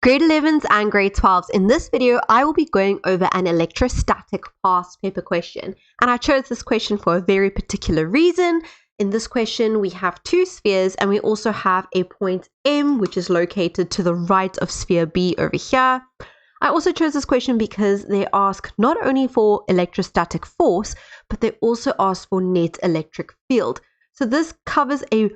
Grade 11s and grade 12s. In this video, I will be going over an electrostatic past paper question. And I chose this question for a very particular reason. In this question, we have two spheres and we also have a point M, which is located to the right of sphere B over here. I also chose this question because they ask not only for electrostatic force, but they also ask for net electric field. So this covers a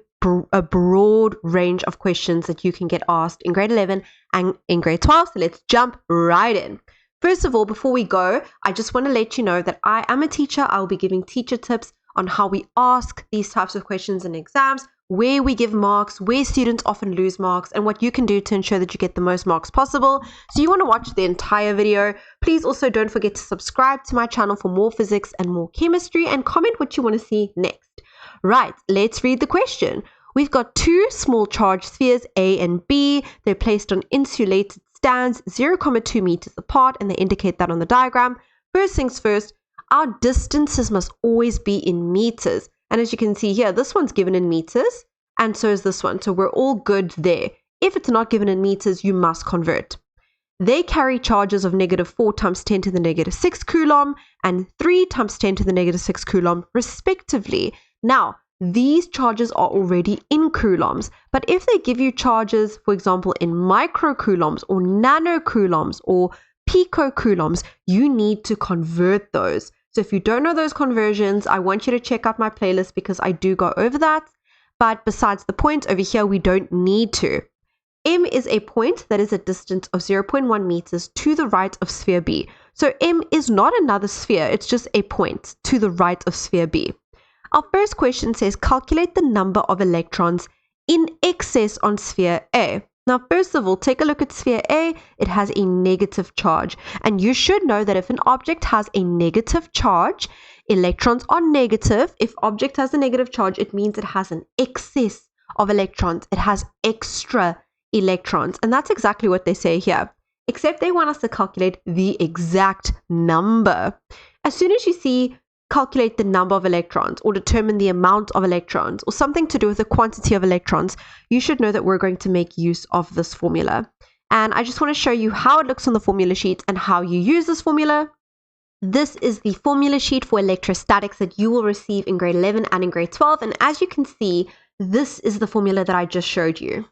broad range of questions that you can get asked in grade 11 and in grade 12. So let's jump right in. First of all, before we go, I just want to let you know that I am a teacher. I will be giving teacher tips on how we ask these types of questions in exams, where we give marks, where students often lose marks, and what you can do to ensure that you get the most marks possible. So you want to watch the entire video. Please also don't forget to subscribe to my channel for more physics and more chemistry, and comment what you want to see next. Right, let's read the question. We've got two small charged spheres, A and B. They're placed on insulated stands 0,2 meters apart, and they indicate that on the diagram. First things first, our distances must always be in meters. And as you can see here, this one's given in meters, and so is this one. So we're all good there. If it's not given in meters, you must convert. They carry charges of -4 times 10 to the -6 Coulomb and 3 times 10 to the -6 Coulomb, respectively. Now, these charges are already in coulombs, but if they give you charges, for example, in microcoulombs or nanocoulombs or picocoulombs, you need to convert those. So if you don't know those conversions, I want you to check out my playlist because I do go over that. But besides the point over here, we don't need to. M is a point that is a distance of 0.1 meters to the right of sphere B. So M is not another sphere, it's just a point to the right of sphere B. Our first question says, calculate the number of electrons in excess on sphere A. Now, first of all, take a look at sphere A. It has a negative charge. And you should know that if an object has a negative charge, electrons are negative. If object has a negative charge, it means it has an excess of electrons. It has extra electrons. And that's exactly what they say here. Except they want us to calculate the exact number. As soon as you see calculate the number of electrons or determine the amount of electrons or something to do with the quantity of electrons, you should know that we're going to make use of this formula. And I just want to show you how it looks on the formula sheet and how you use this formula. This is the formula sheet for electrostatics that you will receive in grade 11 and in grade 12. And as you can see, this is the formula that I just showed you.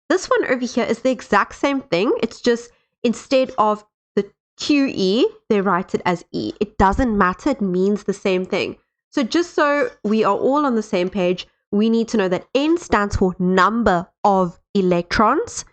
This one over here is the exact same thing. It's just instead of QE, they write it as E. It doesn't matter, it means the same thing. So just so we are all on the same page, we need to know that N stands for number of electrons.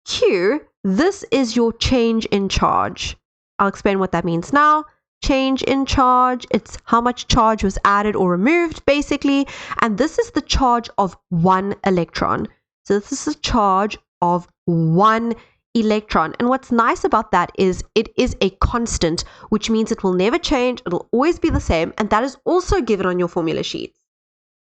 Q, this is your change in charge. I'll explain what that means now. Change in charge, it's how much charge was added or removed, basically. And this is the charge of one electron. So this is a charge of one electron. And what's nice about that is it is a constant, which means it will never change. It'll always be the same. And that is also given on your formula sheets.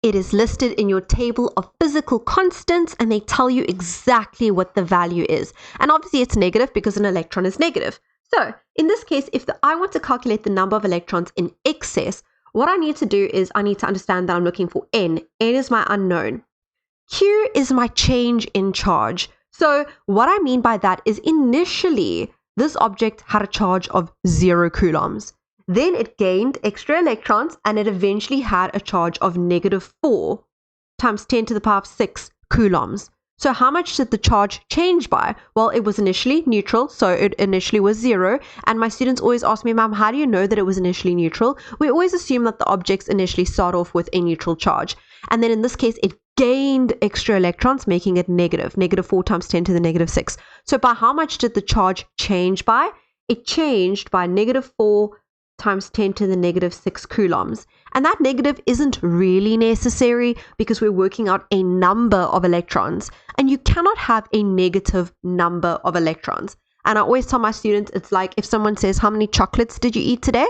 It is listed in your table of physical constants, and they tell you exactly what the value is. And obviously it's negative because an electron is negative. So in this case, if I want to calculate the number of electrons in excess, what I need to do is I need to understand that I'm looking for N. N is my unknown. Q is my change in charge. So what I mean by that is initially this object had a charge of 0 coulombs. Then it gained extra electrons and it eventually had a charge of -4 times 10 to the power of 6 coulombs. So how much did the charge change by? Well, it was initially neutral, so it initially was 0. And my students always ask me, Ma'am, how do you know that it was initially neutral? We always assume that the objects initially start off with a neutral charge. And then in this case, it gained extra electrons, making it negative. -4 times 10 to the -6. So by how much did the charge change by? It changed by -4 times 10 to the -6 coulombs. And that negative isn't really necessary because we're working out a number of electrons. And you cannot have a negative number of electrons. And I always tell my students, it's like if someone says, how many chocolates did you eat today?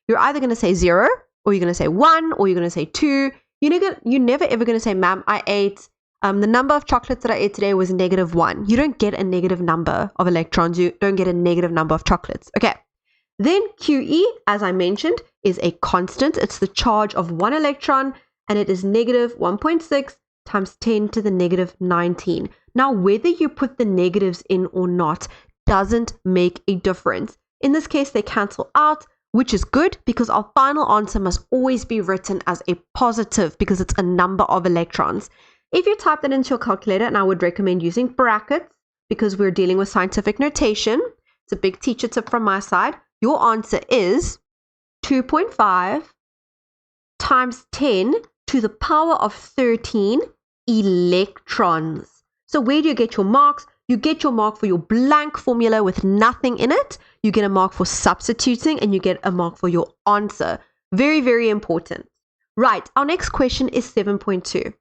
You're either going to say 0, or you're going to say 1, or you're going to say 2. You're never ever going to say, Ma'am, I ate, the number of chocolates that I ate today was -1. You don't get a negative number of electrons. You don't get a negative number of chocolates. Okay. Then QE, as I mentioned, is a constant. It's the charge of one electron, and it is -1.6 times 10 to the negative 19. Now, whether you put the negatives in or not doesn't make a difference. In this case, they cancel out, which is good because our final answer must always be written as a positive because it's a number of electrons. If you type that into your calculator, and I would recommend using brackets because we're dealing with scientific notation, it's a big teacher tip from my side, your answer is 2.5 times 10 to the power of 13 electrons. So where do you get your marks? You get your mark for your blank formula with nothing in it. You get a mark for substituting, and you get a mark for your answer. Very, very important. Right, our next question is 7.2.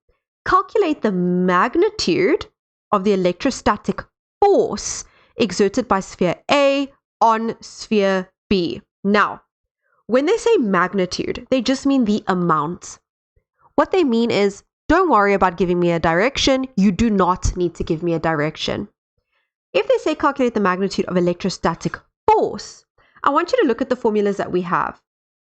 Calculate the magnitude of the electrostatic force exerted by sphere A on sphere B. Now, when they say magnitude, they just mean the amount. What they mean is, don't worry about giving me a direction. You do not need to give me a direction. If they say calculate the magnitude of electrostatic force, I want you to look at the formulas that we have.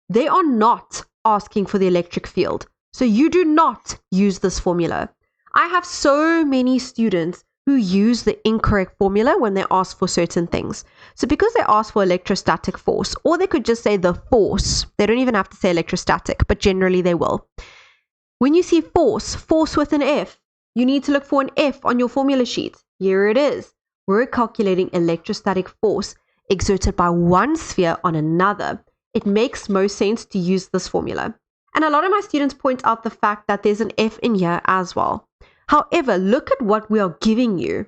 They are not asking for the electric field. So you do not use this formula. I have so many students who use the incorrect formula when they ask for certain things. So because they ask for electrostatic force, or they could just say the force, they don't even have to say electrostatic, but generally they will. When you see force with an F, you need to look for an F on your formula sheet. Here it is. We're calculating electrostatic force exerted by one sphere on another. It makes most sense to use this formula. And a lot of my students point out the fact that there's an F in here as well. However, look at what we are giving you.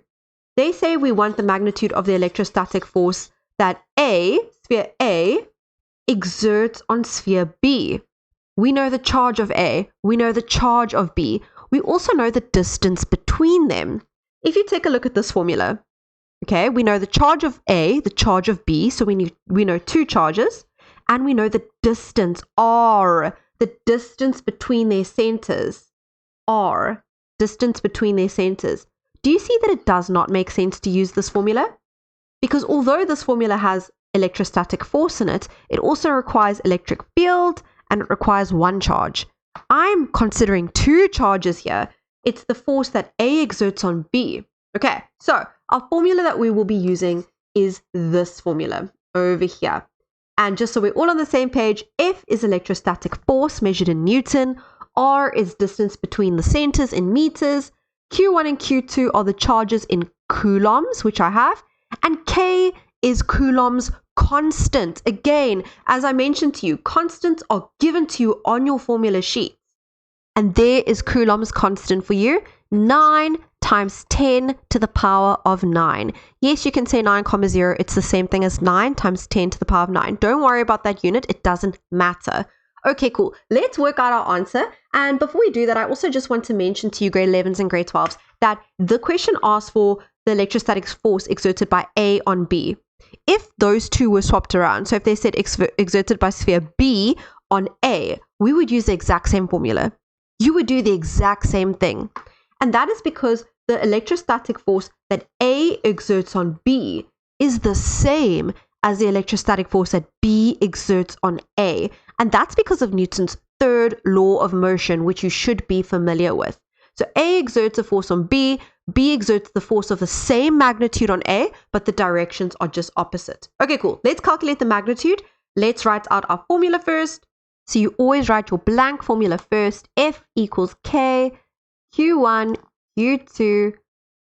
They say we want the magnitude of the electrostatic force that sphere A, exerts on sphere B. We know the charge of A. We know the charge of B. We also know the distance between them. If you take a look at this formula, okay, we know the charge of A, the charge of B, so we know two charges, and we know the distance, R, the distance between their centers, R, distance between their centers. Do you see that it does not make sense to use this formula? Because although this formula has electrostatic force in it, it also requires electric field, and it requires one charge. I'm considering two charges here. It's the force that A exerts on B. Okay, so our formula that we will be using is this formula over here. And just so we're all on the same page, F is electrostatic force measured in Newton, R is distance between the centers in meters, Q1 and Q2 are the charges in coulombs, which I have, and K is Coulomb's constant. Again, as I mentioned to you, constants are given to you on your formula sheet. And there is Coulomb's constant for you, 9 times 10 to the power of 9. Yes, you can say 9,0. It's the same thing as 9 times 10 to the power of 9. Don't worry about that unit. It doesn't matter. Okay, cool. Let's work out our answer. And before we do that, I also just want to mention to you grade 11s and grade 12s that the question asks for the electrostatic force exerted by A on B. If those two were swapped around, so if they said exerted by sphere B on A, we would use the exact same formula. You would do the exact same thing. And that is because the electrostatic force that A exerts on B is the same as the electrostatic force that B exerts on A. And that's because of Newton's third law of motion, which you should be familiar with. So A exerts a force on B, B exerts the force of the same magnitude on A, but the directions are just opposite. Okay, cool. Let's calculate the magnitude. Let's write out our formula first. So you always write your blank formula first. F equals K Q1 Q2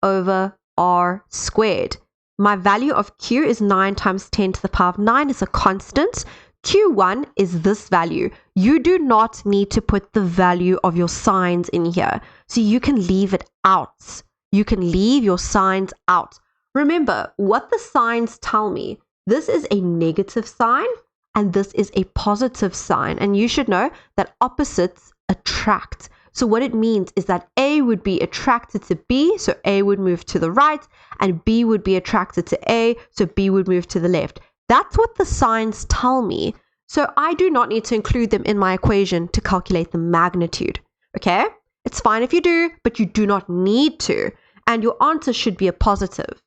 over R squared. My value of Q is 9 times 10 to the power of 9. It's a constant. Q1 is this value. You do not need to put the value of your signs in here. So you can leave it out. You can leave your signs out. Remember, what the signs tell me, this is a negative sign and this is a positive sign. And you should know that opposites attract. So what it means is that A would be attracted to B, so A would move to the right, and B would be attracted to A, so B would move to the left. That's what the signs tell me. So I do not need to include them in my equation to calculate the magnitude. Okay? It's fine if you do, but you do not need to. And your answer should be a positive.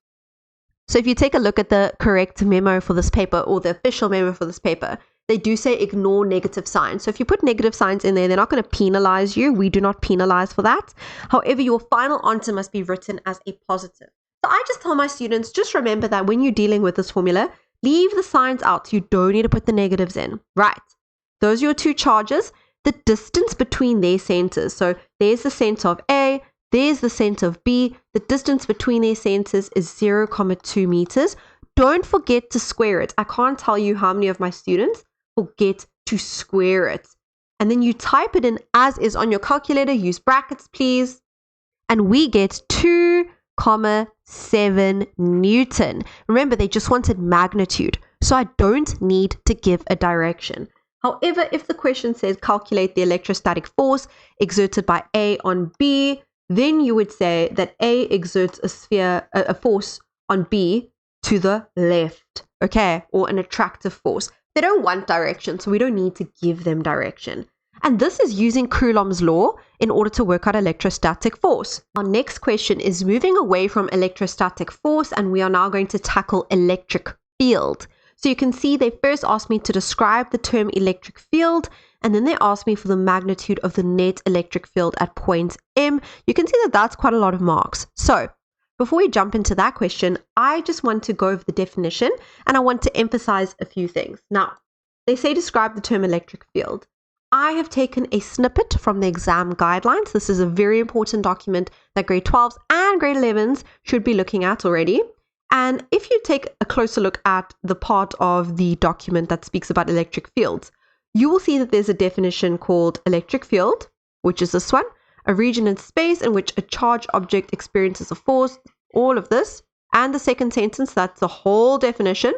So if you take a look at the correct memo for this paper, or the official memo for this paper, they do say ignore negative signs. So if you put negative signs in there, they're not going to penalize you. We do not penalize for that. However, your final answer must be written as a positive. So I just tell my students, just remember that when you're dealing with this formula, leave the signs out. You don't need to put the negatives in. Right. Those are your two charges. The distance between their centers. So there's the center of A, there's the center of B. The distance between their centers is 0,2 meters. Don't forget to square it. I can't tell you how many of my students forget to square it. And then you type it in as is on your calculator. Use brackets, please. And we get 2,7 Newton. Remember, they just wanted magnitude. So I don't need to give a direction. However, if the question says calculate the electrostatic force exerted by A on B, then you would say that A exerts a force on B to the left, okay, or an attractive force. They don't want direction, so we don't need to give them direction. And this is using Coulomb's law in order to work out electrostatic force. Our next question is moving away from electrostatic force, and we are now going to tackle electric field. So you can see they first asked me to describe the term electric field, and then they asked me for the magnitude of the net electric field at point M. You can see that that's quite a lot of marks. So before we jump into that question, I just want to go over the definition, and I want to emphasize a few things. Now, they say describe the term electric field. I have taken a snippet from the exam guidelines. This is a very important document that grade 12s and grade 11s should be looking at already. And if you take a closer look at the part of the document that speaks about electric fields, you will see that there's a definition called electric field, which is this one, a region in space in which a charged object experiences a force, all of this. And the second sentence, that's the whole definition.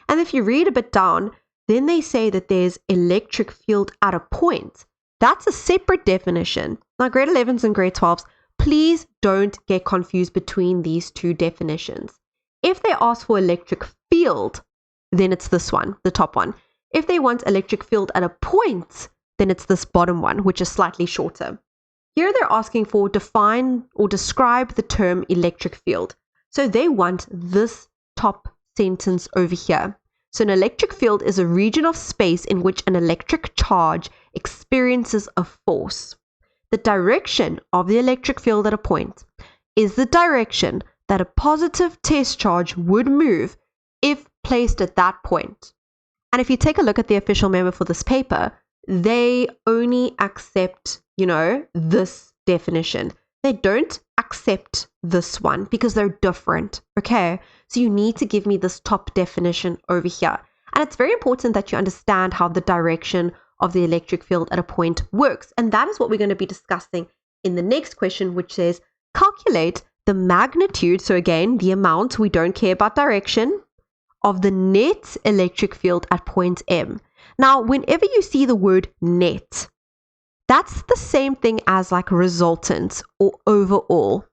And if you read a bit down, then they say that there's electric field at a point. That's a separate definition. Now, grade 11s and grade 12s, please don't get confused between these two definitions. If they ask for electric field, then it's this one, the top one. If they want electric field at a point, then it's this bottom one, which is slightly shorter. Here they're asking for define or describe the term electric field. So they want this top sentence over here. So an electric field is a region of space in which an electric charge experiences a force. The direction of the electric field at a point is the direction that a positive test charge would move if placed at that point. And if you take a look at the official memo for this paper, they only accept, this definition. They don't accept this one because they're different, okay? So you need to give me this top definition over here. And it's very important that you understand how the direction of the electric field at a point works. And that is what we're going to be discussing in the next question, which says calculate the magnitude, so again, the amount, we don't care about direction, of the net electric field at point M. Now, whenever you see the word net, that's the same thing as like resultant or overall.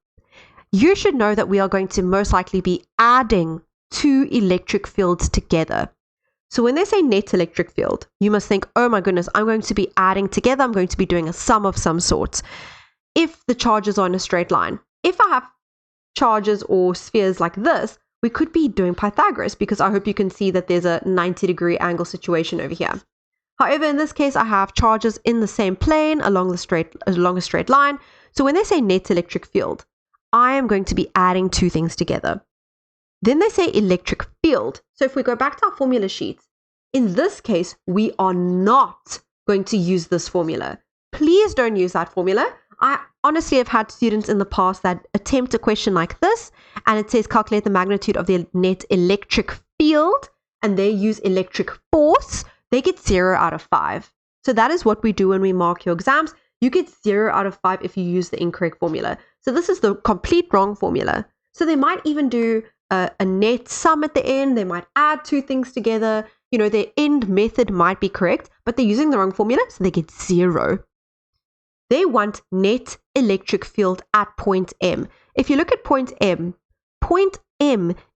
You should know that we are going to most likely be adding two electric fields together. So when they say net electric field, you must think, oh my goodness, I'm going to be adding together, I'm going to be doing a sum of some sort. If the charges are in a straight line. If I have charges or spheres like this, we could be doing Pythagoras, because I hope you can see that there's a 90-degree angle situation over here. However, in this case, I have charges in the same plane along a straight line. So when they say net electric field, I am going to be adding two things together. Then they say electric field. So if we go back to our formula sheets, in this case, we are not going to use this formula. Please don't use that formula. I honestly have had students in the past that attempt a question like this, and it says calculate the magnitude of the net electric field, and they use electric force. They get 0 out of 5. So that is what we do when we mark your exams. You get 0 out of 5 if you use the incorrect formula. So this is the complete wrong formula. So they might even do a net sum at the end. They might add two things together. Their end method might be correct, but they're using the wrong formula, so they get 0. They want net electric field at point M. If you look at point M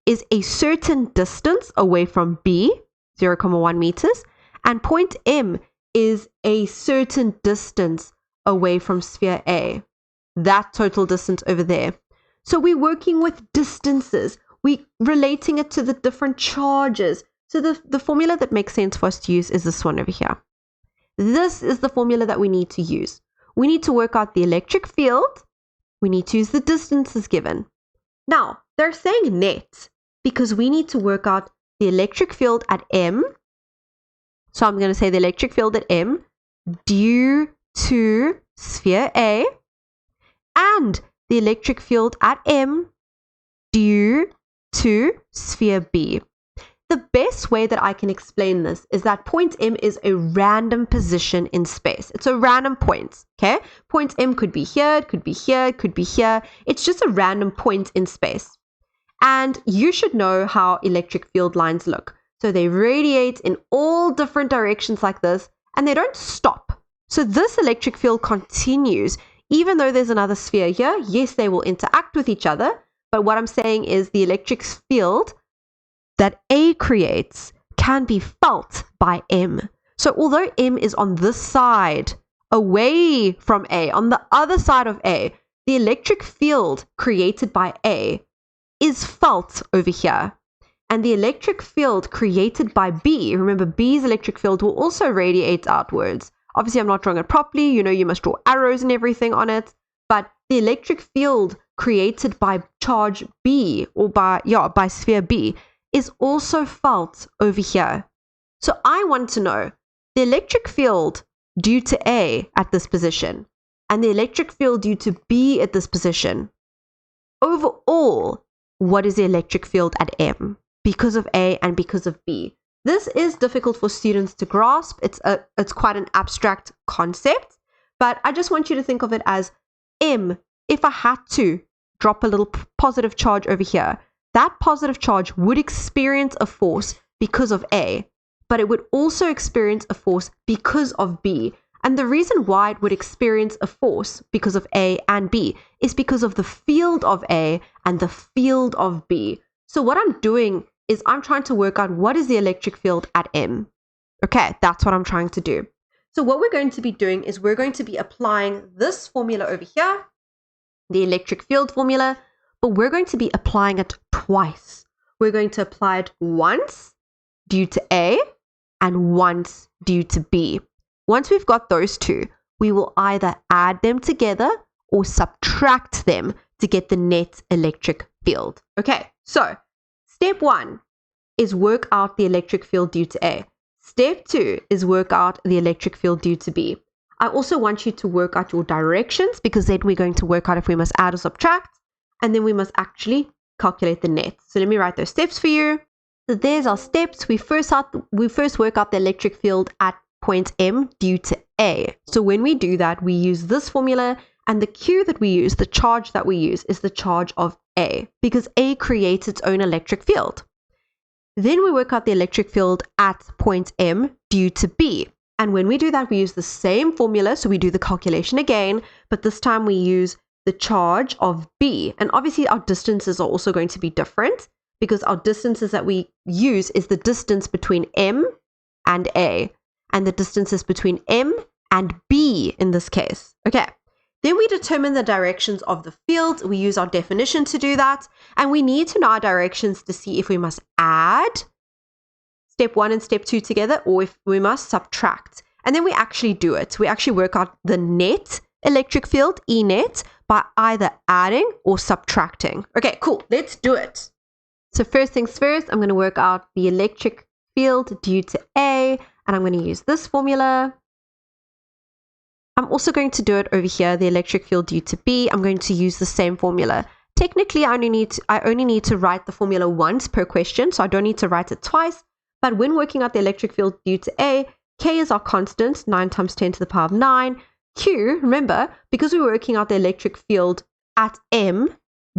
is a certain distance away from B, 0,1 meters, and point M is a certain distance away from sphere A, that total distance over there. So we're working with distances. We're relating it to the different charges. So the formula that makes sense for us to use is this one over here. This is the formula that we need to use. We need to work out the electric field. We need to use the distances given. Now, they're saying net because we need to work out the electric field at M. So I'm going to say the electric field at M due to sphere A and the electric field at M due to sphere B. The best way that I can explain this is that point M is a random position in space. It's a random point, okay? Point M could be here, it could be here, it could be here. It's just a random point in space. And you should know how electric field lines look. So they radiate in all different directions like this, and they don't stop. So this electric field continues, even though there's another sphere here. Yes, they will interact with each other, but what I'm saying is the electric field that A creates can be felt by M. So although M is on this side, away from A, on the other side of A, the electric field created by A is felt over here. And the electric field created by B, remember B's electric field will also radiate outwards. Obviously, I'm not drawing it properly. You know, you must draw arrows and everything on it. But the electric field created by charge B, or by sphere B, is also felt over here. So I want to know the electric field due to A at this position and the electric field due to B at this position. Overall, what is the electric field at M because of A and because of B? This is difficult for students to grasp. It's quite an abstract concept, but I just want you to think of it as M. If I had to drop a little positive charge over here, that positive charge would experience a force because of A, but it would also experience a force because of B. And the reason why it would experience a force because of A and B is because of the field of A and the field of B. So what I'm doing is I'm trying to work out what is the electric field at M. Okay, that's what I'm trying to do. So what we're going to be doing is we're going to be applying this formula over here, the electric field formula, but we're going to be applying it twice. We're going to apply it once due to A and once due to B. Once we've got those two, we will either add them together or subtract them to get the net electric field. Okay, so step 1 is work out the electric field due to A. Step 2 is work out the electric field due to B. I also want you to work out your directions because then we're going to work out if we must add or subtract. And then we must actually calculate the net. So let me write those steps for you. So there's our steps. We first work out the electric field at point M due to A. So when we do that, we use this formula, and the Q that we use, the charge that we use, is the charge of A, because A creates its own electric field. Then we work out the electric field at point M due to B. And when we do that, we use the same formula. So we do the calculation again, but this time we use the charge of B. And obviously our distances are also going to be different because our distances that we use is the distance between M and A, and the distances between M and B in this case. Okay, then we determine the directions of the field. We use our definition to do that, and we need to know our directions to see if we must add step 1 and step 2 together or if we must subtract. And then we actually do it. We actually work out the net electric field, E net, by either adding or subtracting. Okay, cool. Let's do it. So first things first, I'm going to work out the electric field due to A, and I'm going to use this formula. I'm also going to do it over here, the electric field due to B. I'm going to use the same formula. Technically, I only need to write the formula once per question, so I don't need to write it twice. But when working out the electric field due to A, K is our constant, 9 times 10 to the power of 9. Q, remember, because we're working out the electric field at M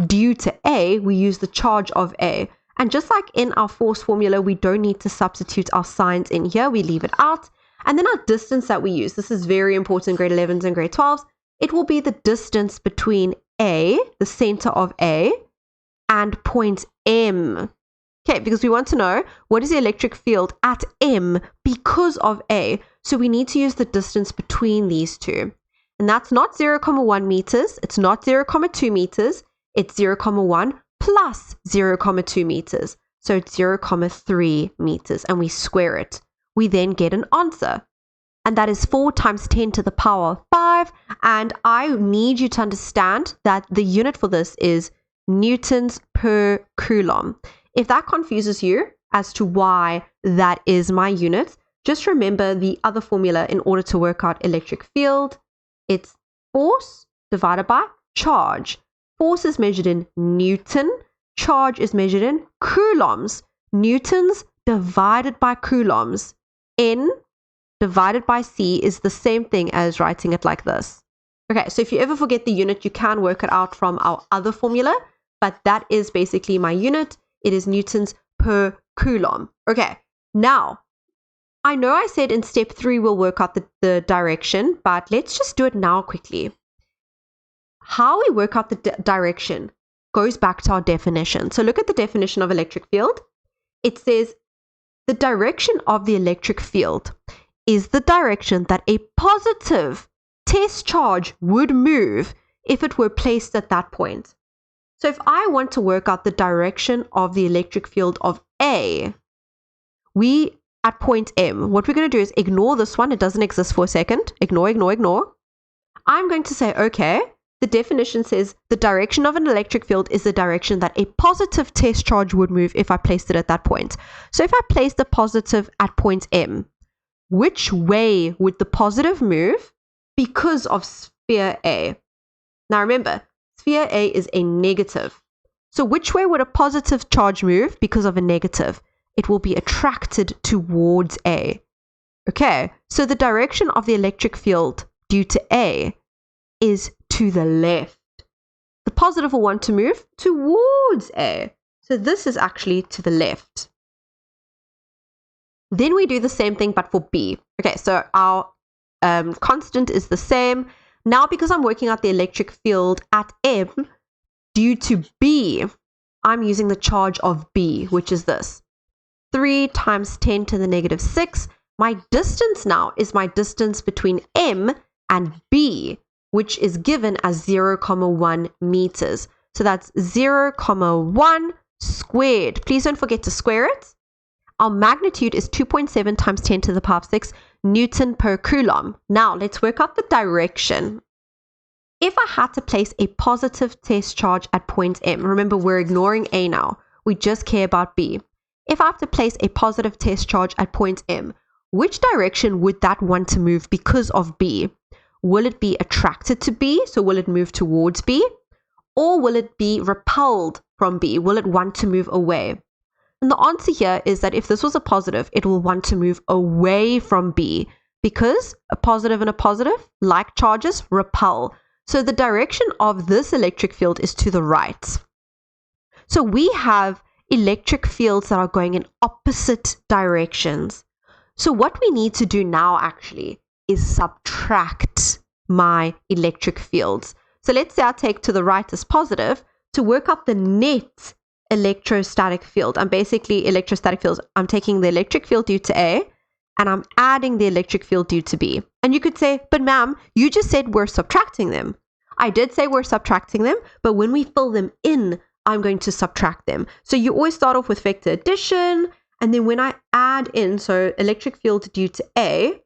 due to A, we use the charge of A. And just like in our force formula, we don't need to substitute our signs in here. We leave it out. And then our distance that we use, this is very important in grade 11s and grade 12s. It will be the distance between A, the center of A, and point M. Okay, because we want to know what is the electric field at M because of A. So we need to use the distance between these two. And that's not 0,1 meters. It's not 0,2 meters. It's 0,1 plus 0,2 meters. so it's 0,3 meters, and we square it. We then get an answer, and that is 4 times 10 to the power of 5, and I need you to understand that the unit for this is newtons per Coulomb. If that confuses you as to why that is my unit, just remember the other formula in order to work out electric field. It's force divided by charge. Force is measured in Newton. Charge is measured in coulombs. Newtons divided by coulombs. N divided by C is the same thing as writing it like this. Okay, so if you ever forget the unit, you can work it out from our other formula, but that is basically my unit. It is newtons per Coulomb. Okay, now, I know I said in step 3 we'll work out the direction, but let's just do it now quickly. How we work out the direction goes back to our definition. So look at the definition of electric field. It says the direction of the electric field is the direction that a positive test charge would move if it were placed at that point. So if I want to work out the direction of the electric field of A, at point M, what we're going to do is ignore this one. It doesn't exist for a second. Ignore. I'm going to say, okay, the definition says the direction of an electric field is the direction that a positive test charge would move if I placed it at that point. So if I place the positive at point M, which way would the positive move because of sphere A? Now remember, sphere A is a negative. So which way would a positive charge move because of a negative? It will be attracted towards A. Okay, so the direction of the electric field due to A is to the left. The positive will want to move towards A. So this is actually to the left. Then we do the same thing but for B. Okay, so our constant is the same. Now because I'm working out the electric field at M due to B, I'm using the charge of B, which is this. 3 times 10 to the negative 6. My distance now is my distance between M and B, which is given as 0,1 meters. So that's 0,1 squared. Please don't forget to square it. Our magnitude is 2.7 times 10 to the power of 6 Newton per Coulomb. Now let's work out the direction. If I had to place a positive test charge at point M, remember we're ignoring A now. We just care about B. If I have to place a positive test charge at point M, which direction would that want to move because of B? Will it be attracted to B, so will it move towards B? Or will it be repelled from B? Will it want to move away? And the answer here is that if this was a positive, it will want to move away from B because a positive and a positive, like charges, repel. So the direction of this electric field is to the right. So we have electric fields that are going in opposite directions. So what we need to do now actually is subtract my electric fields. So let's say I take to the right as positive to work out the net electrostatic field. I'm basically electrostatic fields. I'm taking the electric field due to A and I'm adding the electric field due to B. And you could say, but ma'am, you just said we're subtracting them. I did say we're subtracting them, but when we fill them in, I'm going to subtract them. So you always start off with vector addition, and then when I add in, so electric field due to A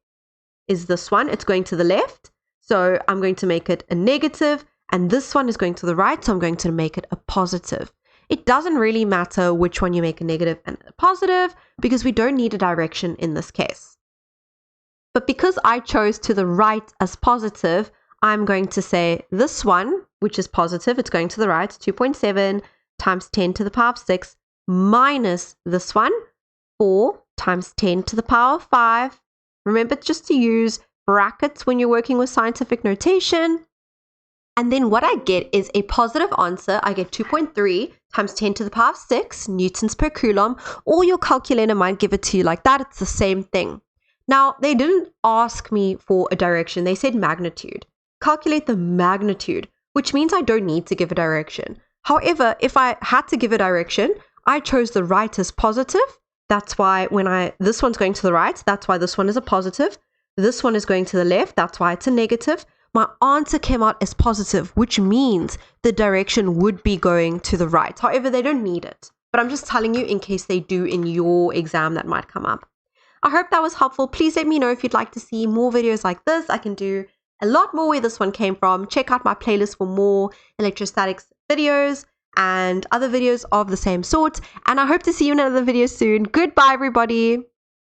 is this one, it's going to the left. So I'm going to make it a negative, and this one is going to the right, so I'm going to make it a positive. It doesn't really matter which one you make a negative and a positive because we don't need a direction in this case. But because I chose to the right as positive, I'm going to say this one, which is positive, it's going to the right, 2.7 times 10 to the power of 6 minus this one, 4 times 10 to the power of 5. Remember just to use brackets when you're working with scientific notation. And then what I get is a positive answer. I get 2.3 times 10 to the power of 6 newtons per Coulomb, or your calculator might give it to you like that. It's the same thing. Now, they didn't ask me for a direction. They said magnitude. Calculate the magnitude, which means I don't need to give a direction. However, if I had to give a direction, I chose the right as positive. That's why this one's going to the right, that's why this one is a positive. This one is going to the left, that's why it's a negative. My answer came out as positive, which means the direction would be going to the right. However, they don't need it. but I'm just telling you in case they do in your exam that might come up. I hope that was helpful. Please let me know if you'd like to see more videos like this. I can do a lot more where this one came from. Check out my playlist for more electrostatics videos and other videos of the same sort. And I hope to see you in another video soon. Goodbye, everybody.